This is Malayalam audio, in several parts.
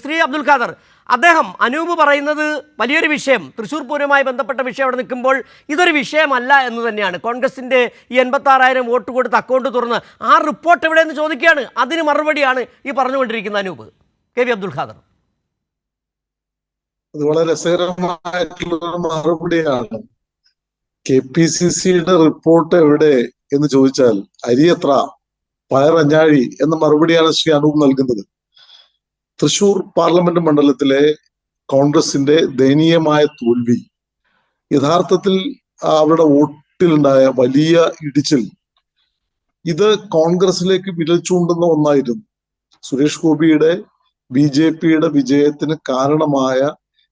ശ്രീ അബ്ദുൽ ഖാദർ, അദ്ദേഹം അനൂപ് പറയുന്നത് വലിയൊരു വിഷയം, തൃശ്ശൂർ പൂരവുമായി ബന്ധപ്പെട്ട വിഷയം അവിടെ നിൽക്കുമ്പോൾ ഇതൊരു വിഷയമല്ല എന്ന് തന്നെയാണ്. കോൺഗ്രസിൻ്റെ ഈ 86,000 വോട്ട് കൊടുത്ത് അക്കൗണ്ട് തുറന്ന് ആ റിപ്പോർട്ട് എവിടെയെന്ന് ചോദിക്കുകയാണ്. അതിന് മറുപടിയാണ് ഈ പറഞ്ഞുകൊണ്ടിരിക്കുന്ന അനൂപ്. K V Abdul Khader. അത് വളരെ രസകരമായിട്ടുള്ള മറുപടിയാണ്. KPCCയുടെ റിപ്പോർട്ട് എവിടെ എന്ന് ചോദിച്ചാൽ അരി എത്ര പയറഞ്ഞാഴി എന്ന മറുപടിയാണ് ശ്രീ അനൂപ് നൽകുന്നത്. തൃശൂർ പാർലമെന്റ് മണ്ഡലത്തിലെ കോൺഗ്രസിന്റെ ദയനീയമായ തോൽവി, യഥാർത്ഥത്തിൽ അവരുടെ വോട്ടിലുണ്ടായ വലിയ ഇടിച്ചിൽ, ഇത് കോൺഗ്രസിലേക്ക് വിരൽ ചൂണ്ടുന്ന ഒന്നായിരുന്നു. സുരേഷ് ഗോപിയുടെ BJPയുടെ വിജയത്തിന് കാരണമായ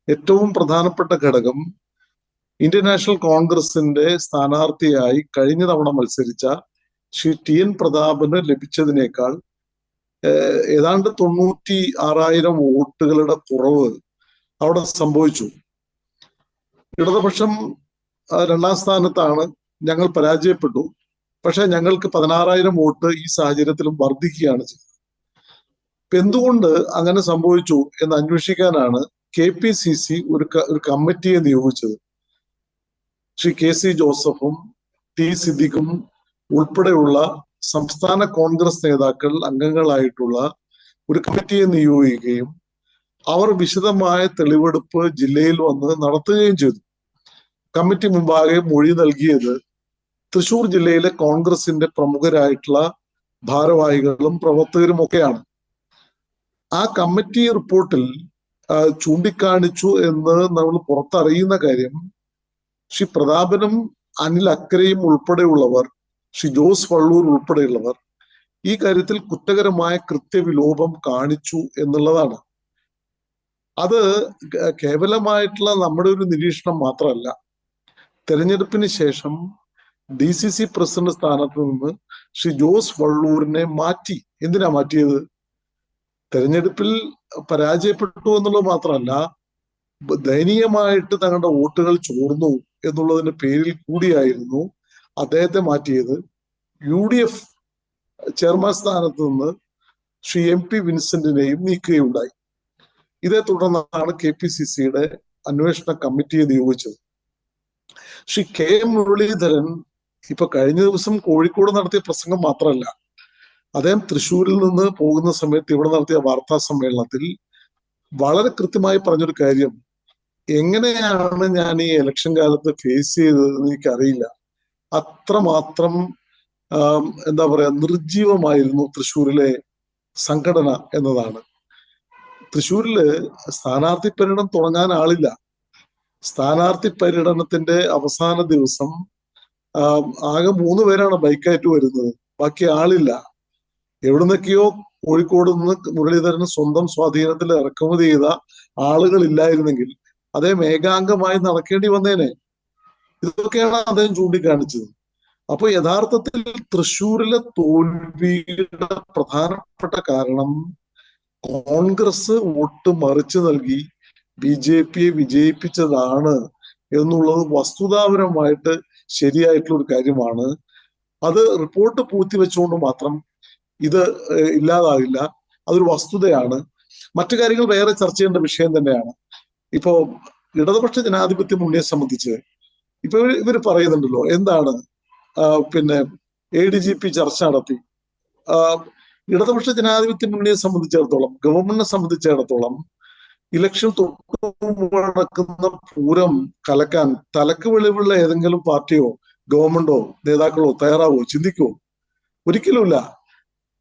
ഏറ്റവും പ്രധാനപ്പെട്ട ഘടകം ഇന്ത്യൻ നാഷണൽ കോൺഗ്രസിന്റെ സ്ഥാനാർത്ഥിയായി കഴിഞ്ഞ തവണ മത്സരിച്ച ശ്രീ TN പ്രതാപന് ലഭിച്ചതിനേക്കാൾ ഏതാണ്ട് 96,000 വോട്ടുകളുടെ കുറവ് അവിടെ സംഭവിച്ചു. ഇടതുപക്ഷം 2ാം സ്ഥാനത്താണ്, ഞങ്ങൾ പരാജയപ്പെട്ടു. പക്ഷെ ഞങ്ങൾക്ക് 16,000 വോട്ട് ഈ സാഹചര്യത്തിലും വർദ്ധിക്കുകയാണ് ചെയ്തത്. എന്തുകൊണ്ട് അങ്ങനെ സംഭവിച്ചു എന്ന് അന്വേഷിക്കാനാണ് KPCC ഒരു കമ്മിറ്റിയെ നിയോഗിച്ചത്. ശ്രീ KC ജോസഫും T സിദ്ദിഖും ഉൾപ്പെടെയുള്ള സംസ്ഥാന കോൺഗ്രസ് നേതാക്കൾ അംഗങ്ങളായിട്ടുള്ള ഒരു കമ്മിറ്റിയെ നിയോഗിക്കുകയും അവർ വിശദമായ തെളിവെടുപ്പ് ജില്ലയിൽ വന്ന് നടത്തുകയും ചെയ്തു. കമ്മിറ്റി മുമ്പാകെ മൊഴി നൽകിയത് തൃശൂർ ജില്ലയിലെ കോൺഗ്രസിന്റെ പ്രമുഖരായിട്ടുള്ള ഭാരവാഹികളും പ്രവർത്തകരും ഒക്കെയാണ്. ആ കമ്മിറ്റി റിപ്പോർട്ടിൽ ചൂണ്ടിക്കാണിച്ചു എന്ന് നമ്മൾ പുറത്തറിയുന്ന കാര്യം, ശ്രീ പ്രതാപനും അനിൽ അക്കരയും ഉൾപ്പെടെയുള്ളവർ, ശ്രീ ജോസ് വള്ളൂർ ഉൾപ്പെടെയുള്ളവർ ഈ കാര്യത്തിൽ കുറ്റകരമായ കൃത്യവിലോപം കാണിച്ചു എന്നുള്ളതാണ്. അത് കേവലമായിട്ടുള്ള നമ്മുടെ ഒരു നിരീക്ഷണം മാത്രമല്ല. തെരഞ്ഞെടുപ്പിന് ശേഷം DCC പ്രസിഡന്റ് സ്ഥാനത്ത് നിന്ന് ശ്രീ ജോസ് വള്ളൂരിനെ മാറ്റി. എന്തിനാ മാറ്റിയത്? തെരഞ്ഞെടുപ്പിൽ പരാജയപ്പെട്ടു എന്നുള്ളത് മാത്രമല്ല, ദയനീയമായിട്ട് തങ്ങളുടെ വോട്ടുകൾ ചോർന്നു എന്നുള്ളതിന്റെ പേരിൽ കൂടിയായിരുന്നു അദ്ദേഹത്തെ മാറ്റിയത്. UDF ചെയർമാൻ സ്ഥാനത്ത് നിന്ന് ശ്രീ MP വിൻസെന്റിനെയും നീക്കുകയുണ്ടായി. ഇതേ തുടർന്നാണ് KPCCയുടെ അന്വേഷണ കമ്മിറ്റിയെ നിയോഗിച്ചത്. ശ്രീ KM മുരളീധരൻ ഇപ്പൊ കഴിഞ്ഞ ദിവസം കോഴിക്കോട് നടത്തിയ പ്രസംഗം മാത്രമല്ല, അദ്ദേഹം തൃശ്ശൂരിൽ നിന്ന് പോകുന്ന സമയത്ത് ഇവിടെ നടത്തിയ വാർത്താ സമ്മേളനത്തിൽ വളരെ കൃത്യമായി പറഞ്ഞൊരു കാര്യം, എങ്ങനെയാണ് ഞാൻ ഈ ഇലക്ഷൻ കാലത്ത് ഫേസ് ചെയ്തതെന്ന് എനിക്കറിയില്ല. അത്രമാത്രം എന്താ പറയാ, നിർജീവമായിരുന്നു തൃശ്ശൂരിലെ സംഘടന എന്നതാണ്. തൃശ്ശൂരില് സ്ഥാനാർത്ഥി പര്യടനം തുടങ്ങാൻ ആളില്ല. സ്ഥാനാർത്ഥി പര്യടനത്തിന്റെ അവസാന ദിവസം ആകെ 3 പേരാണ് ബൈക്കായിട്ട് വരുന്നത്, ബാക്കി ആളില്ല. എവിടുന്നൊക്കെയോ കോഴിക്കോട് നിന്ന് മുരളീധരന് സ്വന്തം സ്വാധീനത്തിൽ ഇറക്കുമതി ചെയ്ത ആളുകൾ ഇല്ലായിരുന്നെങ്കിൽ അദ്ദേഹം ഏകാംഗമായി നടക്കേണ്ടി വന്നേനെ. ഇതൊക്കെയാണ് അദ്ദേഹം ചൂണ്ടിക്കാണിച്ചത്. അപ്പൊ യഥാർത്ഥത്തിൽ തൃശ്ശൂരിലെ തോൽവിയുടെ പ്രധാനപ്പെട്ട കാരണം കോൺഗ്രസ് വോട്ട് മറിച്ചു നൽകി BJPയെ വിജയിപ്പിച്ചതാണ് എന്നുള്ളത് വസ്തുതാപരമായിട്ട് ശരിയായിട്ടുള്ള ഒരു കാര്യമാണ്. അത് റിപ്പോർട്ട് പൂഴ്ത്തിവെച്ചുകൊണ്ട് മാത്രം ഇത് ഇല്ലാതാവില്ല. അതൊരു വസ്തുതയാണ്. മറ്റു കാര്യങ്ങൾ വേറെ ചർച്ച ചെയ്യേണ്ട വിഷയം തന്നെയാണ്. ഇപ്പോ ഇടതുപക്ഷ ജനാധിപത്യ മുന്നണിയെ സംബന്ധിച്ച് ഇപ്പൊ ഇവർ പറയുന്നുണ്ടല്ലോ, എന്താണ് പിന്നെ ADGP ചർച്ച നടത്തി. ഇടതുപക്ഷ ജനാധിപത്യ മുന്നണിയെ സംബന്ധിച്ചിടത്തോളം, ഗവൺമെന്റിനെ സംബന്ധിച്ചിടത്തോളം ഇലക്ഷൻ തൊട്ട് നടക്കുന്ന പൂരം കലക്കാൻ തലക്ക് വെളിവുള്ള ഏതെങ്കിലും പാർട്ടിയോ ഗവൺമെന്റോ നേതാക്കളോ തയ്യാറാവോ, ചിന്തിക്കുവോ? ഒരിക്കലുമില്ല.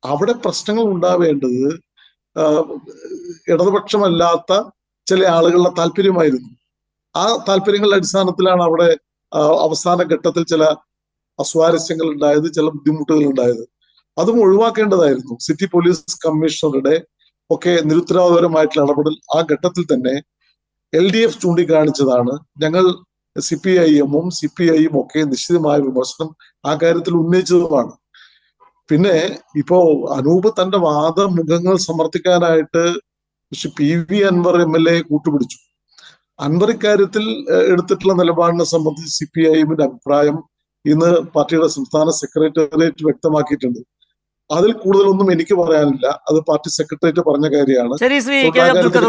അവിടെ പ്രശ്നങ്ങൾ ഉണ്ടാവേണ്ടത് ഇടതുപക്ഷമല്ലാത്ത ചില ആളുകളുടെ താല്പര്യമായിരുന്നു. ആ താല്പര്യങ്ങളുടെ അടിസ്ഥാനത്തിലാണ് അവിടെ അവസാന ഘട്ടത്തിൽ ചില അസ്വാരസ്യങ്ങൾ ഉണ്ടായത്, ചില ബുദ്ധിമുട്ടുകൾ ഉണ്ടായത്. അതും ഒഴിവാക്കേണ്ടതായിരുന്നു. സിറ്റി പോലീസ് കമ്മീഷണറുടെ ഒക്കെ നിരുത്തരവാദപരമായിട്ടുള്ള ഇടപെടൽ ആ ഘട്ടത്തിൽ തന്നെ LDF ചൂണ്ടിക്കാണിച്ചതാണ്. ഞങ്ങൾ CPIM-ഉം CPI-യും ഒക്കെ നിശ്ചിതമായ വിമർശനം ആ കാര്യത്തിൽ ഉന്നയിച്ചതുമാണ്. പിന്നെ ഇപ്പോ അനൂപ് തന്റെ വാദമുഖങ്ങൾ സമർത്ഥിക്കാനായിട്ട് PV അൻവർ MLA കൂട്ടുപിടിച്ചു. അൻവർ ഇക്കാര്യത്തിൽ എടുത്തിട്ടുള്ള നിലപാടിനെ സംബന്ധിച്ച് CPIM-ന്റെ അഭിപ്രായം ഇന്ന് പാർട്ടിയുടെ സംസ്ഥാന സെക്രട്ടേറിയറ്റ് വ്യക്തമാക്കിയിട്ടുണ്ട്. അതിൽ കൂടുതലൊന്നും എനിക്ക് പറയാനില്ല. അത് പാർട്ടി സെക്രട്ടേറിയറ്റ് പറഞ്ഞ കാര്യമാണ്. ശരി ശ്രീ അതുകൊണ്ട് കെ ആ അബ്ദുൽ കാര്യത്തിൽ